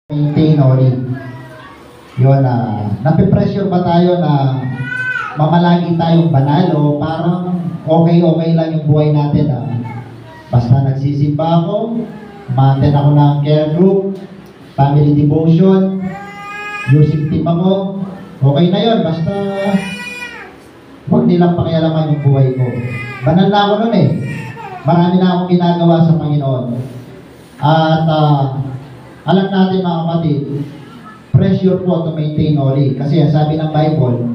maintain ulit. Yun, napipressure ba tayo na mamalagi tayong banal o parang okay lang yung buhay natin basta nagsisimba ako, umaten ako ng care group, family devotion, music team ako, okay na yun, basta huwag nilang pakialaman yung buhay ko. Banal na ako nun eh. Marami na akong ginagawa sa Panginoon. At alam natin mga kapatid, pressure po to maintain holy. Kasi sabi ng Bible,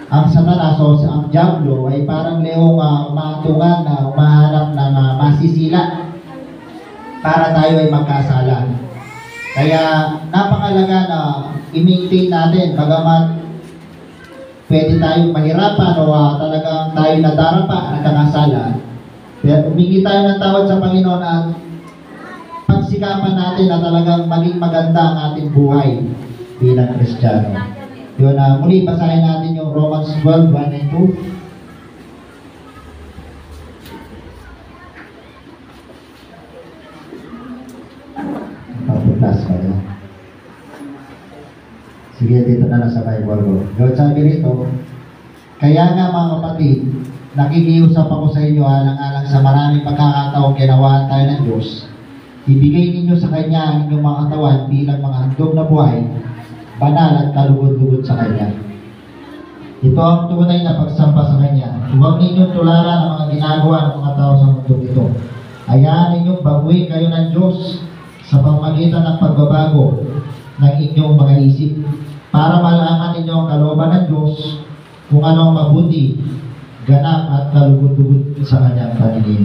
ang Satanas o ang Diablo ay parang leong umatungan na umahanap ng masisila para tayo ay magkasala. Kaya napakalaga na i-maintain natin, bagamat pwede tayong mahirapan o talagang tayo nadarapa, nagkakasala. Kaya humingi tayo ng tawad sa Panginoon at pagsikapan natin na talagang maging maganda ang ating buhay bilang Kristiyano. Yun, muli basahin natin yung Romans 12, 1 and 2. Papulas ka na. Sige, dito na lang sa Bible ko. Yun, sabi rito, kaya nga mga kapatid, nakikiusap ako sa inyo alang-alang sa maraming pagkakataong kinawaan tayo ng Diyos. Ibigay ninyo sa Kanya ang inyong mga katawan bilang mga handog na buhay, banal at kalugod-lugod sa Kanya. Ito ang tunay na pagsamba sa Kanya. Huwag ninyong tularan ang mga ginagawa ng mga tao sa mundo ito. Hayaan ninyong baguhin kayo ng Diyos sa pamamagitan ng pagbabago ng inyong mga isip para malaman ninyo ang kalooban ng Diyos kung ano ang mabuti, ganap at kalugod-lugod sa Kanyang paningin.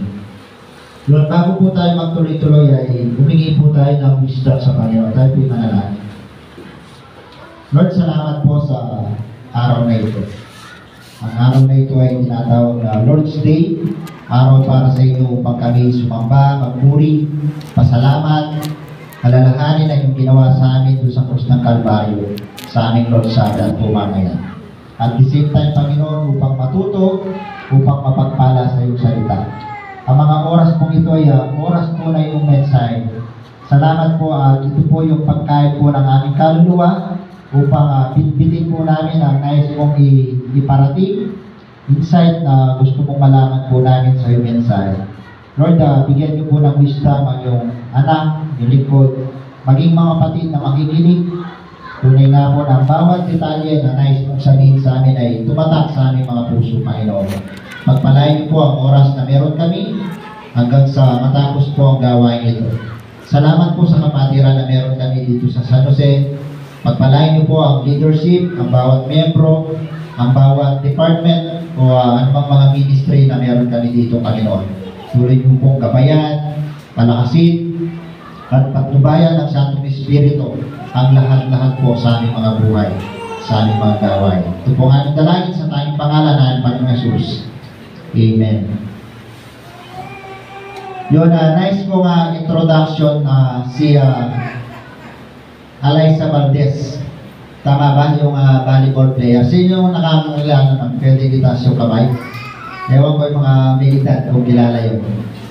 Lord, bago po tayo magtuloy-tuloy ay humingi po tayo ng wisdom sa Panginoon. Tayo po yung manalangin. Lord, salamat po sa araw na ito. Ang araw na ito ay tinatawag na Lord's Day, araw para sa inyo upang kami sumamba, magpuri, pasalamat, alalahanin ang yung ginawa sa amin doon sa krus ng Kalbaryo, sa aming Lorsada at pumamayan. At the same time, Panginoon, upang matuto, upang mapagpala sa iyong salita. Ang mga oras pong ito ay oras po na iyong mensahe. Salamat po at ito po yung pagkain po ng aming kaluluwa upang bitbitin po namin ang nais mong iparating, insight na gusto mong malaman po namin sa iyong mensahe. Lord, bigyan niyo po ng wisdom ang iyong anak, yung lingkod, maging mga kapatid na makikinig. Tunay nga po na bawat detalye na nais mong sabihin sa amin ay tumatak sa aming mga puso, Panginoon. Pagpalain niyo po ang oras na meron kami hanggang sa matapos po ang gawain ito. Salamat po sa kapatiran na meron kami dito sa San Jose. Pagpalain niyo po ang leadership, ang bawat membro, ang bawat department o anumang mga ministry na meron kami dito, Panginoon. Tuloy niyo pong gabayan, palakasin, at patnubayan ng Santong Espiritu ang lahat-lahat po sa aming mga buhay, sa aming mga gawain. Ito po ang aming dalangin sa tayong pangalan ng Panginoong Jesus. Amen. Yun, nice kong introduction si Alyssa Valdez. Tama ba yung volleyball player? Sino yung nakakilala ng pwede kita sa kamay? Ewan ko yung mga may edad kung kilala yun.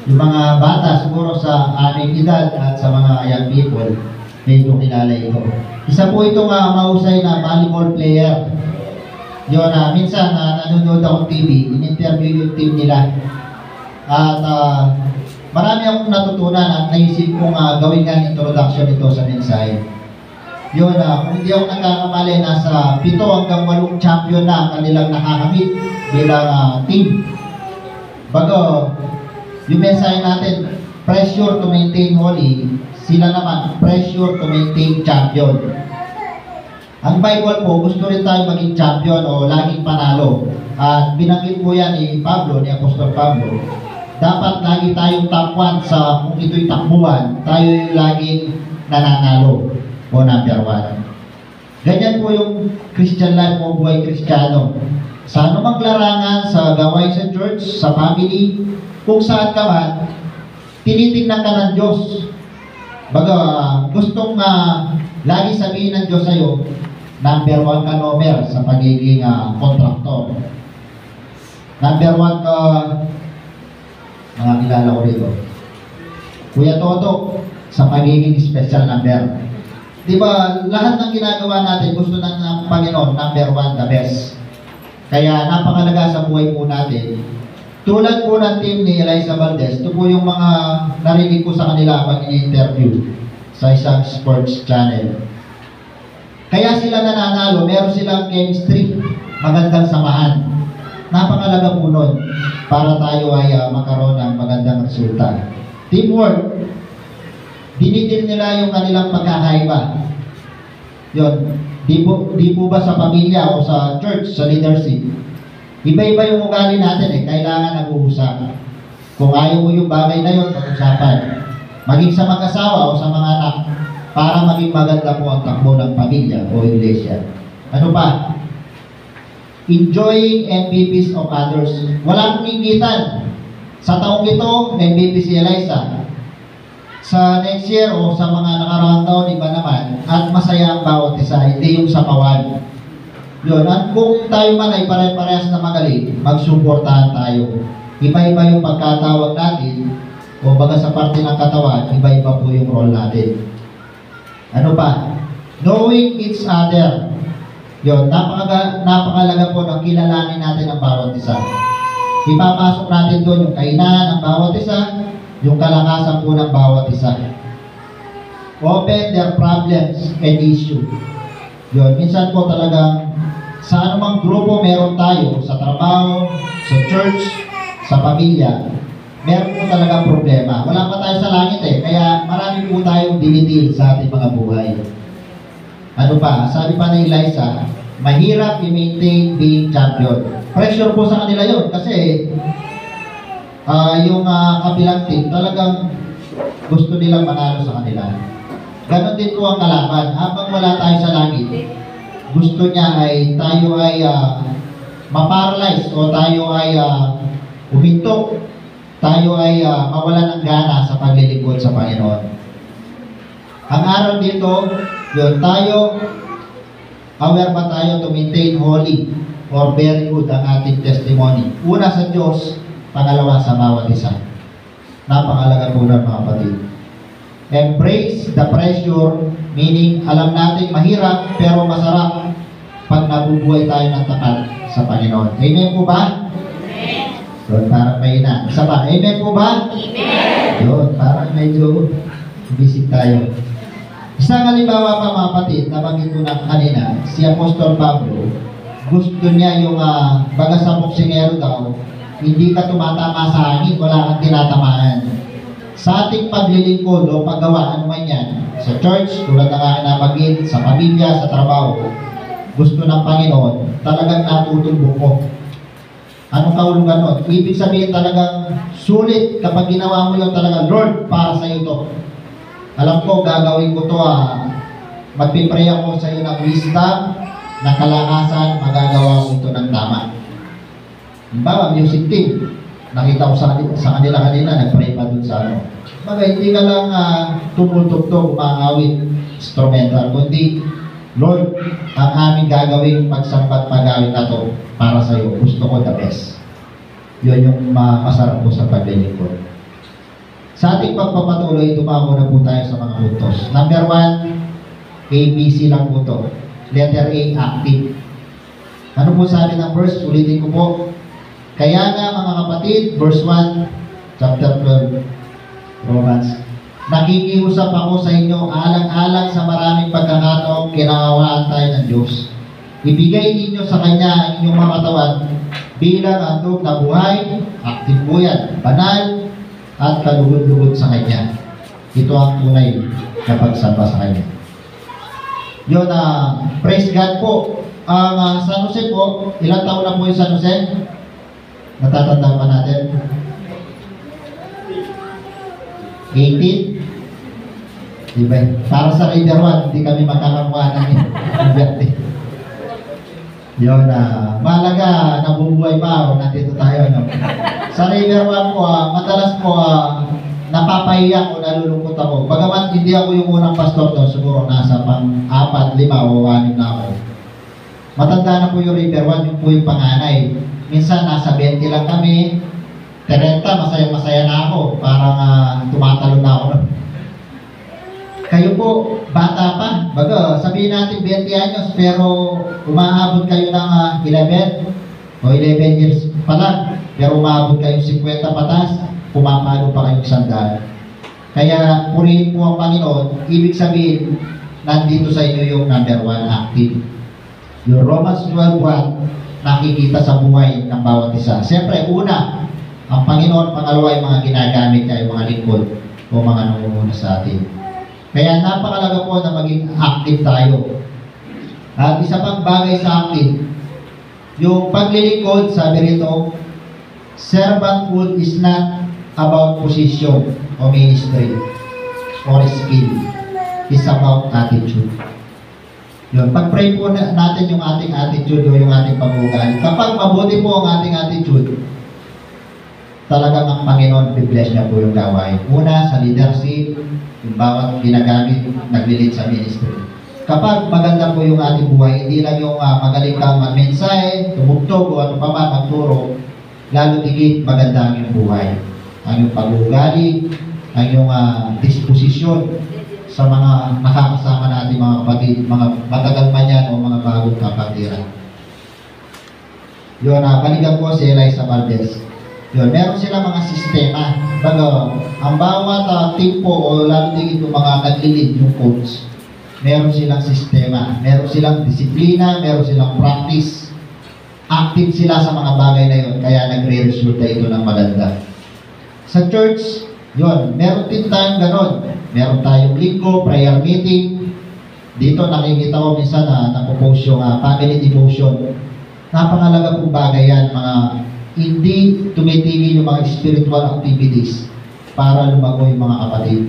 Yung mga bata siguro sa aming edad at sa mga young people, medyo kilala ito. Isa po itong mahusay na volleyball player. Yun, minsan nanonood akong TV, in-interview yung team nila. At marami akong natutunan at naisip kong gawin nga introduction ito sa mensahe. Yun, kung hindi ako nagkakamali, nasa 7 hanggang 8 champion na ang kanilang nakakamit bilang team. Bago, yung mensahe natin, pressure to maintain holy, sila naman, pressure to maintain champion. Ang Bible po, gusto rin tayo maging champion o laging panalo. At binanggit po yan ni Pablo, ni Apostol Pablo. Dapat lagi tayong top 1 sa kung ito'y takbuhan, tayo yung laging nananalo o number 1. Ganyan po yung Christian life o buhay Kristiyano. Sa anumang larangan, sa gawain sa church, sa family, kung saan ka man, tinitingnan ka ng Diyos. Baga, gustong lagi sabihin ng Diyos sa'yo, number 1 ka Nomer sa pagiging kontraktor. Number 1 ka, mga kilala ko dito, Kuya Toto, sa pagiging special number. Di ba, lahat ng ginagawa natin, gusto ng Panginoon, number one, the best. Kaya napakalaga sa buhay po natin. Tulad po ng team ni Eliza Valdez, ito po yung mga narinig ko sa kanila pag ini-interview sa isang sports channel. Kaya sila nananalo, meron silang chemistry, magandang samahan. Napakalaga po nun para tayo ay magkaroon ng magandang resulta. Teamwork, dinidil nila yung kanilang pagkakaiba. Yun, di po ba sa pamilya o sa church, sa leadership, iba-iba yung ugali natin kailangan nag-uusap. Kung ayaw mo yung bagay na yun, pag-usapan. Maging sa mag-asawa o sa mga anak, para maging maganda po ang takbo ng pamilya o iglesia. Ano pa? Enjoying MVPs of others. Walang inggitan. Sa taong ito, MVP si Eliza. Sa next year o sa mga nakaraang taon, iba naman, at masaya ang bawat isa, hindi yung sapawan. Yun, at kung tayo man ay pare-parehas na magaling, magsuportahan tayo. Iba-iba yung pagkatawag natin, o baga sa parte ng katawan, iba-iba po yung role natin. Ano pa? Knowing each other. Yun, napakalaga po ng kilalanin natin ang bawat isa. Ipapasok natin doon yung kainahan ng bawat isa, yung kalakasan po ng bawat isa. Open their problems and issue. Yun, minsan po talagang sa anumang grupo meron tayo, sa trabaho, sa church, sa pamilya, meron po talagang problema. Wala pa tayo sa langit kaya marami po tayong dinidil sa ating mga buhay. Ano pa? Sabi pa ni Eliza, mahirap i-maintain being champion. Pressure po sa kanila yun kasi yung kabilang team talagang gusto nilang manalo sa kanila. Ganon din po ang kalaban. Habang wala tayo sa langit, gusto niya ay tayo ay maparalyze o tayo ay umintok, tayo ay mawalan ng gana sa paglilingkod sa Panginoon. Ang araw dito, yun, tayo, aware ba tayo to maintain holy or very good ang ating testimony? Una sa Diyos, pangalawa sa bawat isa. Napakalaga po ng mga kapatid. Embrace the pressure, meaning alam natin mahirap pero masarap pag nabubuhay tayo ng tapat sa Panginoon. Amen po ba? Amen. Yun, parang may ina. Isa pa, amen po ba? Amen. Yun, parang medyo bisig tayo. Isang halimbawa pa mga kapatid, nabanggit ko na kanina, si Apostol Pablo, gusto niya yung baga sa boksingero daw, hindi ka tumatama sa hangin, wala kang tinatamaan. Sa ating paglilingkod o paggawa, ano man yan, sa church, tulad ng aking nabanggit, sa pamilya, sa trabaho, gusto ng Panginoon, talagang natutulbog ko. Anong kahulugan nun? Ibig sabihin talagang sulit kapag ginawa mo yun talaga, Lord, para sa iyo to. Alam ko, gagawin ko to, magpipray ako sa iyo ng wisdom, ng kalakasan, magagawa ko ito ng tama. Halimbawa, music team. Nakita ko sa kanila kanina, nag-pray pa dun sa ano. Bagay, hindi ka lang tumutugtog, umangawit, instrumental, kundi, Lord, ang aming gagawin pagsambat pagawin na to para sa iyo. Gusto ko the best. Yun yung masarap po sa paglilingkod. Sa ating pagpapatuloy, tumako na po tayo sa mga puntos. Number 1, ABC lang po to. Letter A, active. Ano po sabi ng verse? Ulitin ko po. Kaya nga mga kapatid, verse 1, chapter 12, Romans, nakikiusap ako sa inyo alang-alang sa maraming pagkakataong kinakawaan tayo ng Diyos. Ibigay ninyo sa Kanya ang inyong mga katawan bilang handog na buhay, active po yan, banal, at kalugod-lugod sa Kanya. Ito ang tunay na pagsamba sa Kanya. Yun, praise God po. Ang San Jose po, ilang taon na po yung San Jose? Natatandaan pa natin? 18? Diba? Para sa River 1, hindi kami makakakuha ng birthday. Yun, malaga, nabubuhay pa o nandito tayo. No? Sa River 1 po, madalas po, napapahiya o nalulungkot ako. Bagaman hindi ako yung unang pastor doon, siguro nasa pang-4, 5 o 6 na ako. Matanda na po yung River 1, yung po yung panganay. Minsan, nasa 20 lang kami, 30, masaya-masaya na ako. Parang tumatalo na ako. Kayo po, bata pa. Baga, sabihin natin 20 anyos, pero umaabot kayo ng 11 o 11 years pa lang. Pero umaabot kayo 50 patas, pumapalo pa kayong sandaan. Kaya, purihin po ang Panginoon, ibig sabihin, nandito sa inyo yung number 1, active. Yung Romans 12:1, nakikita sa buhay ng bawat isa. Siyempre, una, ang Panginoon, pangalawa, yung mga ginagamit niya, yung mga lingkod o mga nangunguna sa atin. Kaya napakalaga po na maging active tayo. At isa pang bagay sa active, yung paglilingkod, sabi rito, servanthood is not about position o ministry or skill. It's about attitude. Yun, pag-pray po natin yung ating attitude o yung ating pag-uugali. Kapag mabuti po ang ating attitude, talagang ang Panginoon, i-bless niya po yung gawain. Una, sa leadership, yung bawat ginagamit, nag-lead sa ministry. Kapag maganda po yung ating buhay, hindi lang yung magaling kang mag-mensahe, tumugtog o ano pa man, magturo, lalo digit maganda ang iyong buhay. Ang iyong pag-uugali, ang iyong disposisyon sa mga nakakasama natin mga kapatid, mga matagal man yan o mga bagong kapatiran. Yun, balikan ko si Eliza Valdez. Yun, meron sila mga sistema. Bago, ang bawat team po o lalo din yung mga nag-lead, yung coach, meron silang sistema, meron silang disiplina, meron silang practice. Active sila sa mga bagay na yun, kaya nagre-resulta ito ng maganda. Sa church, yun, meron din tayong ganon. Meron tayong linggo, prayer meeting. Dito nakikita ko minsan na napopost yung family devotion. Napakalaga pong bagay yan, mga hindi tumitigil yung mga spiritual activities para lumago yung mga kapatid.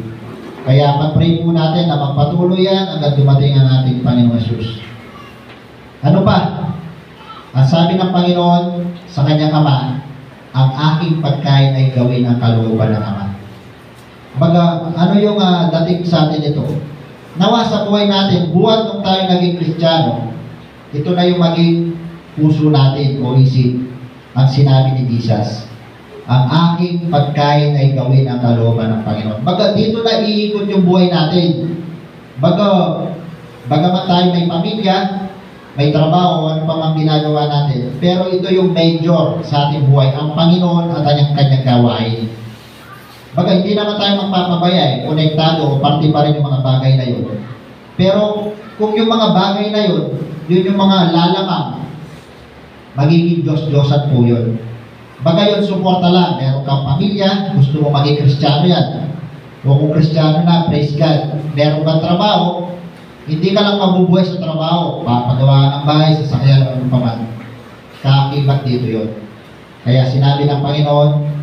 Kaya pag-pray po natin na magpatuloy yan hanggang dumating ang ating Panginoon Jesus. Ano pa? Ang sabi ng Panginoon sa kanyang Ama, ang aking pagkain ay gawin ang kalooban ng Ama. Baga, ano yung dating sa atin ito? Nawa sa buhay natin, buhat nung tayo naging Kristiyano, ito na yung maging puso natin o isip. Ang sinabi ni Jesus, ang aking pagkain ay gawin ang kalooban ng Panginoon. Baga, dito na iikot yung buhay natin. Bagamat tayo may pamilya, may trabaho, ano pa mang ginagawa natin, pero ito yung major sa ating buhay, ang Panginoon at kanyang gawain. Baga, hindi naman tayo magpapabaya konektado o parte pa rin yung mga bagay na yun. Pero, kung yung mga bagay na yun, yun yung mga lalamang, magiging Diyos-Diyosan po yun. Baga yun, suporta lang. Meron kang pamilya, gusto mo maging Kristiyano yan. O kung Kristiyano na, praise God. Meron kang trabaho, hindi ka lang mabubuhay sa trabaho. Papagawa ng bahay, sasakyan, ano pa man. Kaakibat dito yun. Kaya sinabi ng Panginoon,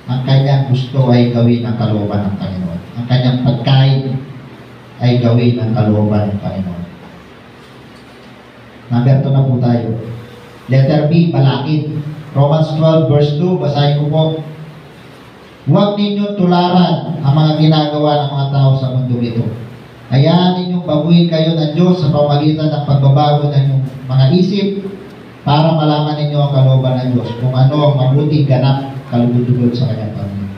ang kanyang gusto ay gawin ang kalooban ng Panginoon. Ang kanyang pagkain ay gawin ang kalooban ng Panginoon. Number 2 na po tayo. Letter B, balakid. Romans 12 verse 2, basahin ko po. Huwag ninyong tularan ang mga ginagawa ng mga tao sa mundo ito. Hayaan ninyong baguhin kayo ng Diyos sa pamagitan ng pagbabago ng inyong mga isip para malaman ninyo ang kalooban ng Diyos kung ano ang mabuting ganap kalugod-lugod sa kanyang Panginoon.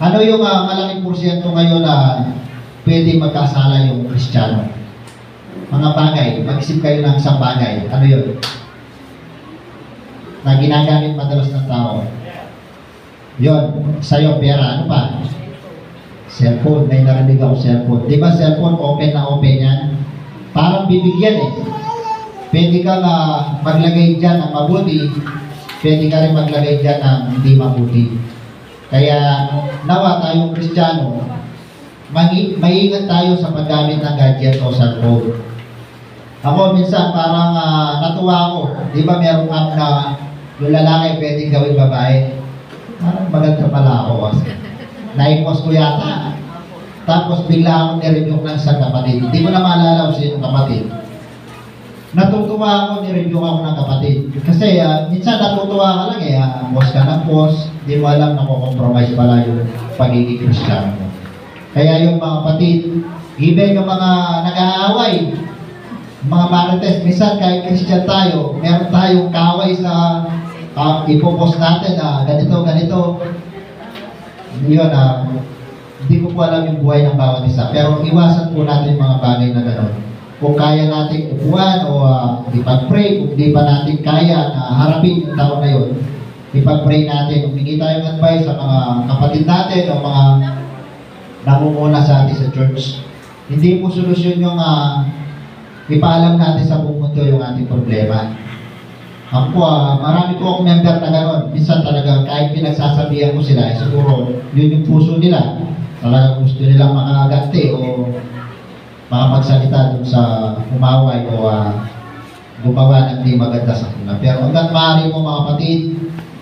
Ano yung malaking porsyento ngayon na pwede magkasala yung Kristiyano? Mga bagay, mag-isip kayo ng isang bagay. Ano yun? Na ginagamit madalas ng tao. Yun, sa'yo, pera. Ano pa? Cellphone. May narinig ako cellphone. Di ba cellphone, open na open yan? Parang bibigyan eh. Pwede ka maglagay dyan ng mabuti, pwede ka rin maglagay dyan ng hindi mabuti. Kaya, nawa tayong Kristiyano, maingat tayo sa paggamit ng gadget o cellphone. Ako minsan parang natuwa ako. Di ba merong app na yung lalaki pwedeng gawin babae? Parang maganda pala ako. Naipos ko yata. Tapos bigla akong nireview ng isang kapatid. Hindi mo na maalala kung sino kapatid. Natutuwa ako, nireview ako ng kapatid. Kasi minsan natutuwa ka lang post ka ng post. Hindi mo alam na compromise pala yung pagiging Kristiyano mo. Kaya yung mga kapatid, even yung mga nag-aaway, mga marites, minsan kahit Christian tayo, meron tayong kaway sa ipopost natin na ganito. Yun, Hindi ko po alam yung buhay ng bawat isa. Pero iwasan po natin mga bagay na gano'n. Kung kaya natin upuan o ipag-pray, kung di pa natin kaya na harapin yung tao na yun, ipag-pray natin. Humingi tayong advice sa mga kapatid natin o mga namumuna sa atin sa church. Hindi po solusyon yung ipaalam natin sa buong mundo yung ating problema. Ako, marami po akong member na gano'n. Minsan talaga, kahit pinagsasabihan ko sila, siguro yun yung puso nila. Talagang gusto nilang makaganti o makapagsalita dun sa umaway o gumawa ng di maganda sa kanila. Pero hanggang maaari mo mga kapatid,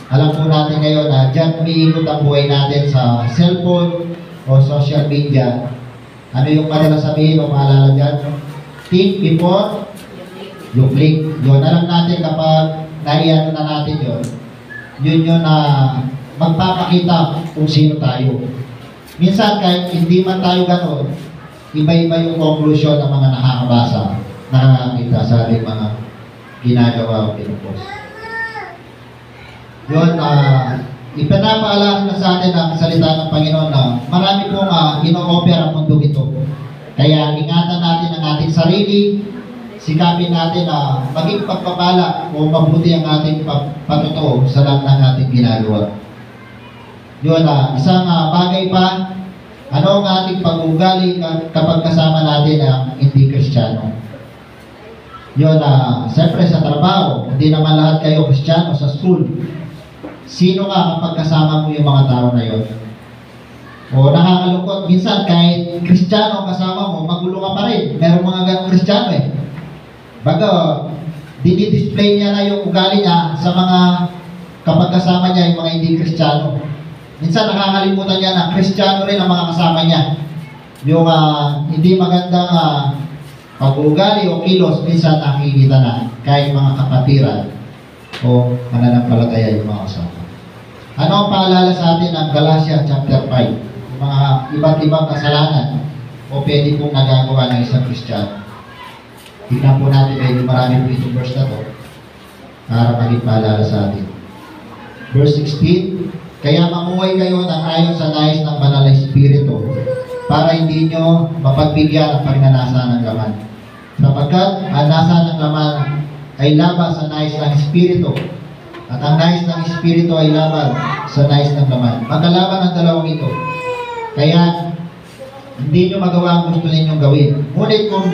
alam po natin ngayon na dyan umiikot ang buhay natin sa cellphone o social media. Ano yung madalas sabihin o maalala dyan? Think before you click. Yun, alam natin kapag naiyan na natin yun yun na magpapakita kung sino tayo. Minsan kahit hindi man tayo gano'n, iba-iba yung conclusion ng mga nakakabasa, nakakakita sa ating mga ginagawa o pinupost. Yun, ipinapaalala na sa atin ang salita ng Panginoon na marami pong ino-offer ang mundo ito. Kaya ingatan natin ang ating sarili, sikapin natin na maging pagpapala o mabuti ang ating patotoo sa lahat ng ating ginagawa. Yun, isang bagay pa, ano ang ating pag-ugali kapag kasama natin ang hindi Kristiyano? Yun, siyempre sa trabaho, hindi naman lahat kayo Kristiyano sa school. Sino nga kapag kasama mo yung mga tao na yun? O nakakalungkot, minsan kahit Kristiyano kasama mo, magulo ka pa rin. Meron mga ganong Kristiyano eh. Baga, dinidisplay niya na yung ugali niya sa mga kapag kasama niya yung mga hindi Kristiyano. Minsan nakakalimutan niya na Kristiyano rin ang mga kasama niya. Yung hindi magandang pag-uugali o kilos, minsan nakikita na kahit mga kapatiran o mananampalataya yung mga kasama. Ano ang paalala sa atin ng Galatia chapter 5? Yung mga iba't ibang kasalanan o pwede pong nagagawa ng isang Kristiyano. Tignan po natin medyo marami po itong verse na to para maging paalala sa atin. Verse 16, kaya mamuhay kayo ng ayon sa nais ng Banal na Espiritu para hindi nyo mapagbigyan ang pagnanasa ng laman. Sapagkat ang nasa ng laman ay laban sa nais ng Espiritu at ang nais ng Espiritu ay laban sa nais ng laman. Magkalaban ang dalawang ito. Kaya hindi nyo magawa ang gusto ninyong gawin. Ngunit kung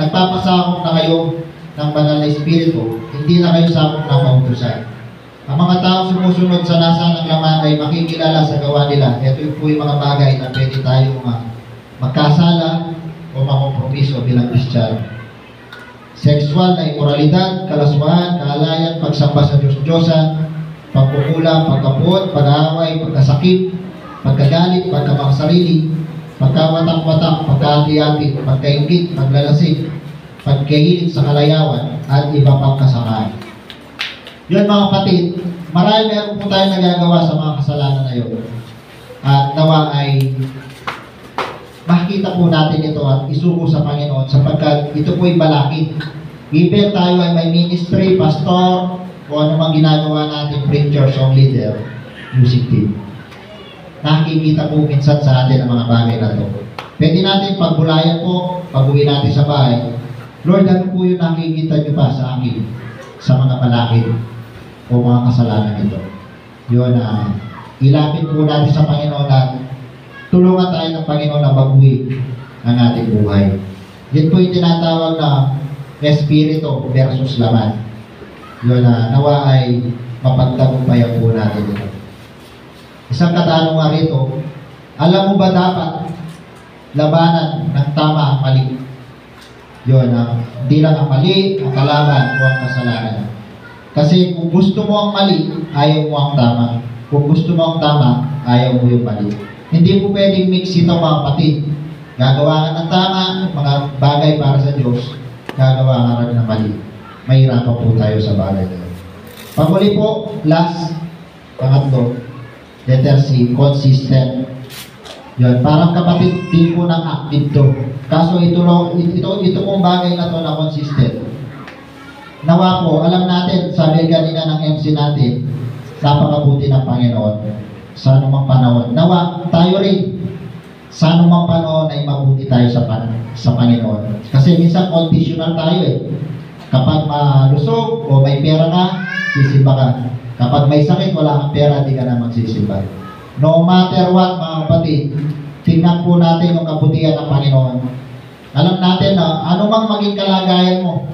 nagpapasakop na kayo ng Banal na Espiritu, hindi na kayo sakop ng kautusan. Ang mga tao sumusunod sa nasa ng laman ay makikilala sa gawa nila. Ito po yung mga bagay na pwede tayo magkasala o makompromiso bilang Kristiyano. Sexual na imoralidad, kalaswahan, kaalayan, pagsamba sa Diyos-Diyosan, pagkukulang, pagkapot, pag-aaway, pagkasakit, pagkagalit, pagkamakasarili, pagkawatak-watak, pagkahati-hati, pagkaingit, paglalasing, pagkahilig sa kalayawan, at iba pang kasamaan. Yun mga kapatid, marami meron po tayo nagagawa sa mga kasalanan na yun. At nawa ay makikita po natin ito at isuko sa Panginoon sapagkat ito po ay balakid. Even tayo ay may ministry, pastor, o ano mang ginagawa natin, preacher, song leader, music team. Nakikita po minsan sa atin ang mga bagay na ito. Pwede natin pagbulayan po, pag-uwi natin sa bahay, Lord, ano po yung nakikita niyo pa sa akin sa mga balakid o mga kasalanan ito? Yun, ilapit po natin sa Panginoon at tulungan tayo ng Panginoon na baguhin ang ating buhay. Yan po yung tinatawag na espiritu versus laman. Yun, nawa ay mapagtagumpayan po natin ito. Isang katanungan rito, alam mo ba dapat labanan ng tama ang mali? Yun, hindi lang ang mali, ang kalaban o ang kasalanan. Kasi kung gusto mo ang mali, ayaw mo ang tama. Kung gusto mo ang tama, ayaw mo yung mali. Hindi po pwedeng mix ito mga kapatid. Gagawa ka ng tama, mga bagay para sa Diyos, gagawa ka rin ng mali. Mahirapan po tayo sa bagay na yun. Panguli po, last, pangatlo, letter C, consistent. Yun, parang kapatid din po ng active to. Kaso ito pong bagay na to na consistent. Nawa po, alam natin, sabi kanina ng MC natin, napakabuti ng Panginoon sa anumang panahon. Nawa, tayo rin, sa anumang panahon ay mabuti tayo sa Panginoon. Kasi minsan conditional tayo eh. Kapag malusog o may pera ka, sisimba ka. Kapag may sakit, wala kang pera, di ka na magsisimba. No matter what, mga kapatid, tingnan po natin yung kabutihan ng Panginoon. Alam natin na anumang maging kalagayan mo,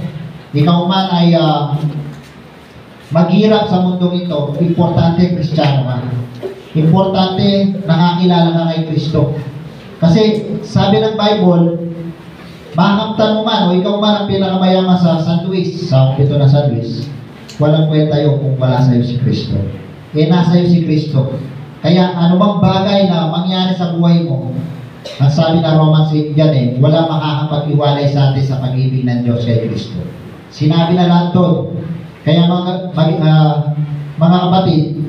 ikaw man ay maghirap sa mundong ito, importante Kristiyano ka. Importante nakakilala ka kay Kristo. Kasi sabi ng Bible, makamtan mo man o ikaw man ang pinakamayaman sa San Luis, sa ito na San Luis, walang kwenta yun kung wala sa'yo si Kristo. Nasa iyo si Kristo. Kaya anumang bagay na mangyari sa buhay mo, ang sabi na Romans 8 dyan wala makakapag-iwalay sa atin sa pag-ibig ng Diyos kay Kristo. Sinabi na lang doon. Kaya mga kapatid,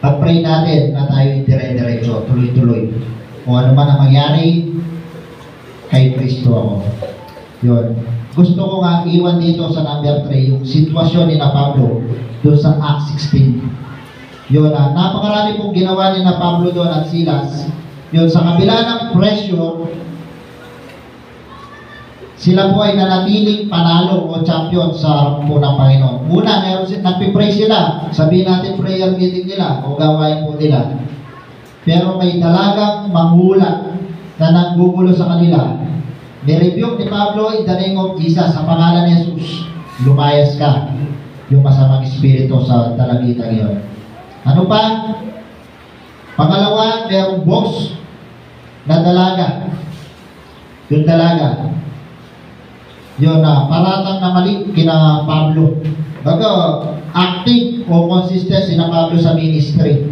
pag-pray natin na tayo dire-diretso, tuloy-tuloy. Kung ano man ang mangyari, kay Kristo ako. Yun. Gusto ko nga iwan dito sa number 3, yung sitwasyon ni na Pablo doon sa Acts 16. Yun, napakarami pong ginawa ni na Pablo doon at Silas. Yun, sa kabila ng pressure, sila po ay nanatiling panalo o champion sa harap po ng Panginoon. Una, nagpipray sila. Sabihin natin prayer meeting nila o gawain po nila. Pero may dalagang mangulat na naggugulo sa kanila. Nirebuke ni Pablo in the name of Jesus, sa pangalan ni Jesus. Lumayas ka. Yung masamang espiritu sa dalagitang iyon. Ano pa? Pangalawa, mayroong boss na dalaga. Yung dalaga. Yun paratang na mali kina Pablo. Baga, active o consistent si na Pablo sa ministry.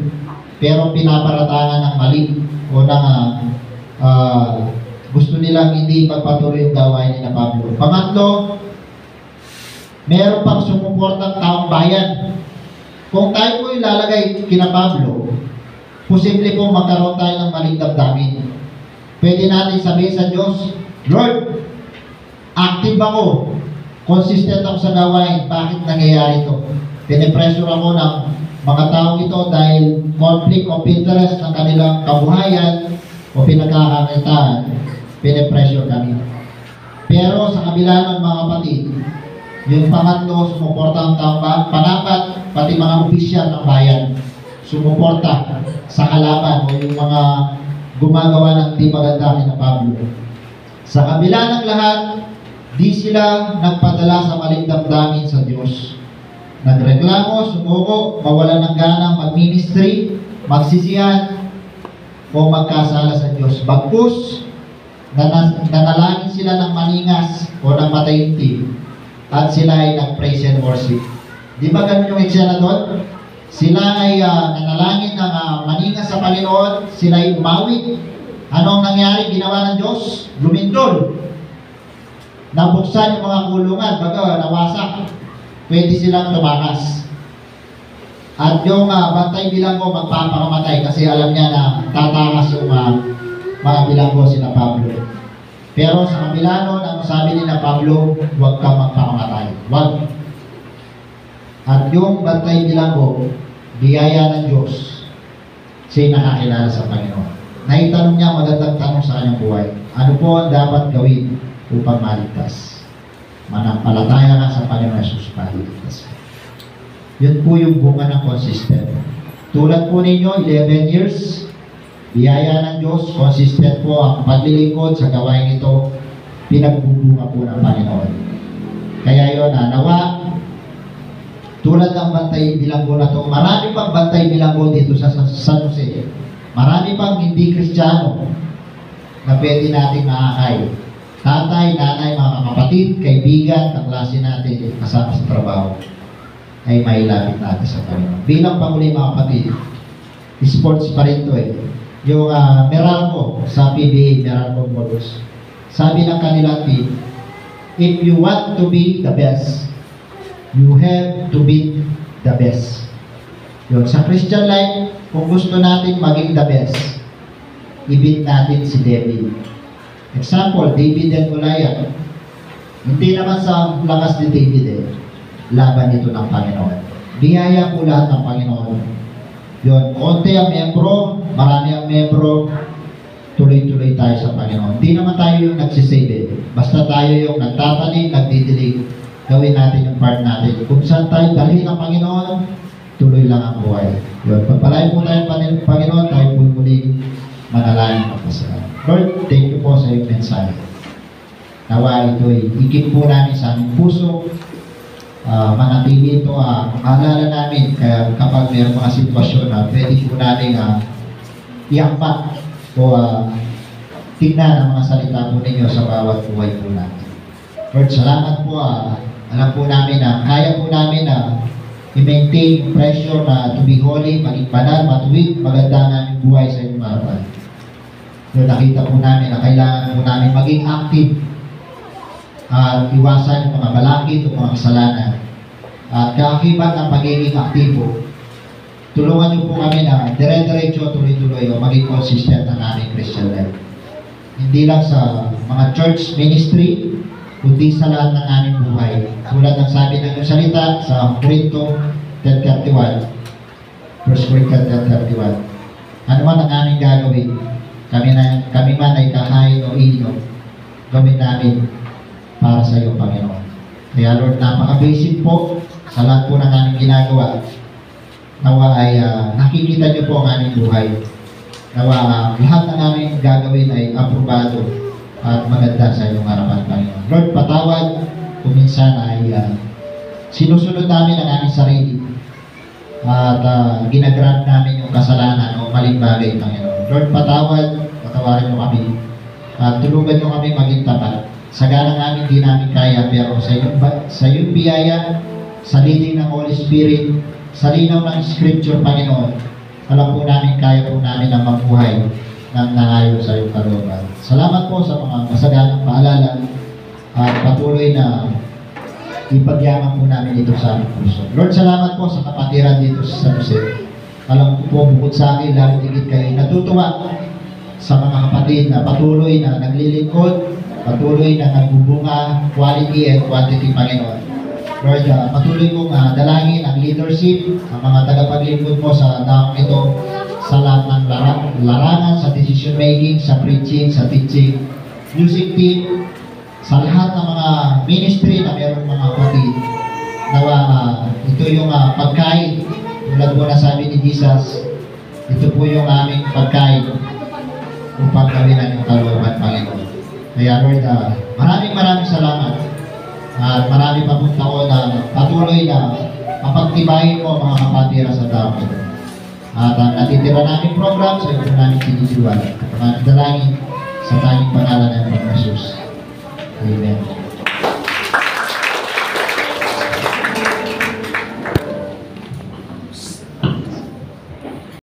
Pero pinaparatangan ng mali o ng gusto nilang hindi pagpatuloy yung gawain ni na Pablo. Pangatlo, meron pang sumuportang taong bayan. Kung tayo po ilalagay kina Pablo, posible po magkaroon tayo ng maling damdamin. Pwede natin sabihin sa Diyos, Lord, active ako, consistent ako sa gawain, bakit nangyayari ito? Pinipressure ako ng mga taong ito dahil conflict of interest ng kanilang kabuhayan o pinagkakakitaan, pinipressure kami. Pero sa kabila ng mga kapatid, yung pangatlo, sumuporta ang taong bayan. Pangapat, pati mga opisyal ng bayan, sumuporta sa kalaban o yung mga gumagawa ng di maganda kina Pablo. Sa kabila ng lahat, di sila nagpadala sa maling damdamin sa Diyos. Nagreklamo, sumuko, mawalan ng ganang mag-ministry, magsisihan, o magkasala sa Diyos. Bagkus, nanalangin sila ng maningas o ng mataimtim at sila ay nag-praise and worship. Di ba ganun yung eksena doon? Sila ay nanalangin ng maningas sa Panginoon, sila ay umawi. Anong nangyari? Ginawa ng Diyos? Lumindol. Nabuksan yung mga kulungan, baga nawasak. Pwede silang tumakas. At yung bantay bilanggo magpapakamatay kasi alam niya na tatakas yung mga bilanggo sila Pablo. Pero sa kabila nun, ang sabi ni na Pablo, huwag kang magpakamatay. Huwag. At yung bantay bilanggo, biyaya ng Diyos, siya'y nakakilala sa Panginoon. Naitanong niya magandang tanong sa kanyang buhay. Ano po ang dapat gawin upang maligtas? Manampalataya ka sa Panginoon Jesus para ligtas. Yun po yung bunga ng consistent. Tulad po ninyo, 11 years, biyaya ng Diyos, consistent po ang paglilingkod sa gawain ito, pinagbubunga po ng Panginoon. Kaya yun, nawa, tulad ng bantay bilanggo na to, marami pang bantay bilanggo dito sa San Jose. Marami pang hindi Kristiyano na pwede natin makakay. Tatay, nanay, mga kapatid, kaibigan, kaklase natin, kasama sa trabaho, ay mailapit natin sa Panginoon. Bilang panguli mga kapatid, sports pa rin ito Yung Meralco sa PBA, Meralco Models. Sabi ng kanilang team, if you want to be the best, you have to beat the best. Yun, sa Christian life, kung gusto natin maging the best, i-beat natin si David. Example, David and Goliath. Hindi naman sa lakas ni David laban ito ng Panginoon. Biyaya po lahat ng Panginoon. Yun, konti ang membro, marami ang membro, tuloy-tuloy tayo sa Panginoon. Hindi naman tayo yung nagsisave. Basta tayo yung nagtatanim, nagdidilig, gawin natin yung part natin. Kung saan tayo dalhin ng Panginoon, tuloy lang ang buhay. Yun. Pagpalain po tayo ng Panginoon, tayo po muli manalangin magpasalamat. Lord, thank you po sa iyong mensahe. Nawa ito'y ikip po namin sa aming puso. Manatili ito, maalala namin kaya kapag mayroong mga sitwasyon na pwede po namin iakpat o tignan ang mga salita po ninyo sa bawat buhay po namin. Lord, salamat po. Alam po namin na kaya po namin na i-maintain yung pressure na to be holy, maging banal, matuwid, maganda ang aming buhay sa inyong harapan. Lord, nakita po namin na kailangan po namin maging active at iwasan yung mga balakid o mga kasalanan. At kaakibat ng pagiging aktibo, tulungan niyo po kami na dire-diretso, tuloy-tuloy o maging consistent ang aming Christian life. Hindi lang sa mga church ministry, kundi sa lahat ng aming buhay. Tulad ng sabi ng iyong salita sa Corinto 10:31, 1 Corinthians 10:31. Ano man ang aming gagawin, kami man ay kahain o inom, gawin namin para sa iyo, Panginoon. Kaya Lord, napaka-basic po sa lahat po ng aming ginagawa. Nawa ay nakikita niyo po ang aming buhay. Nawa lahat ng aming gagawin ay aprobado at maganda sa iyong harapan, Panginoon. Lord, patawad kung minsan ay sinusunod namin ang aming sarili at ginagrab namin yung kasalanan o maling bagay, Panginoon. Lord, patawarin mo kami at tulungan mo kami maging tapat. Sagana namin, di namin kaya, pero sa iyong biyaya, sa leading ng Holy Spirit, sa linaw ng Scripture, Panginoon, alam po namin, kaya po namin ang mabuhay ng naayon sa iyong kalooban. Salamat po sa mga masaganang paalala at patuloy na ipagyaman po namin ito sa aming puso. Lord, salamat po sa kapatiran dito sa San Jose. Alam ko po, bukod sa akin, lalo higit kayo natutuwa sa mga kapatid na patuloy na naglilingkod, patuloy na nagbubunga, quality and quantity, Panginoon. Lord, patuloy mong dalangin ang leadership, ang mga tagapaglingkod mo sa daang ito, sa lahat ng larangan, sa decision making, sa preaching, sa teaching, music team, sa lahat ng mga ministry na mayroong mga kapatid. Nawa, ito yung pagkain, tulad po na sabi ni Jesus, ito po yung aming pagkain upang gawin ang iyong kalooban, Panginoon. Kaya Lord, maraming salamat at marami pa pong taon na patuloy na mapagtibayin mo mga kapatira sa tao ito. At ang natitira namin program sa ito namin sinisiwan at mga dalangin sa tanging pangalan ng Jesus. Amen.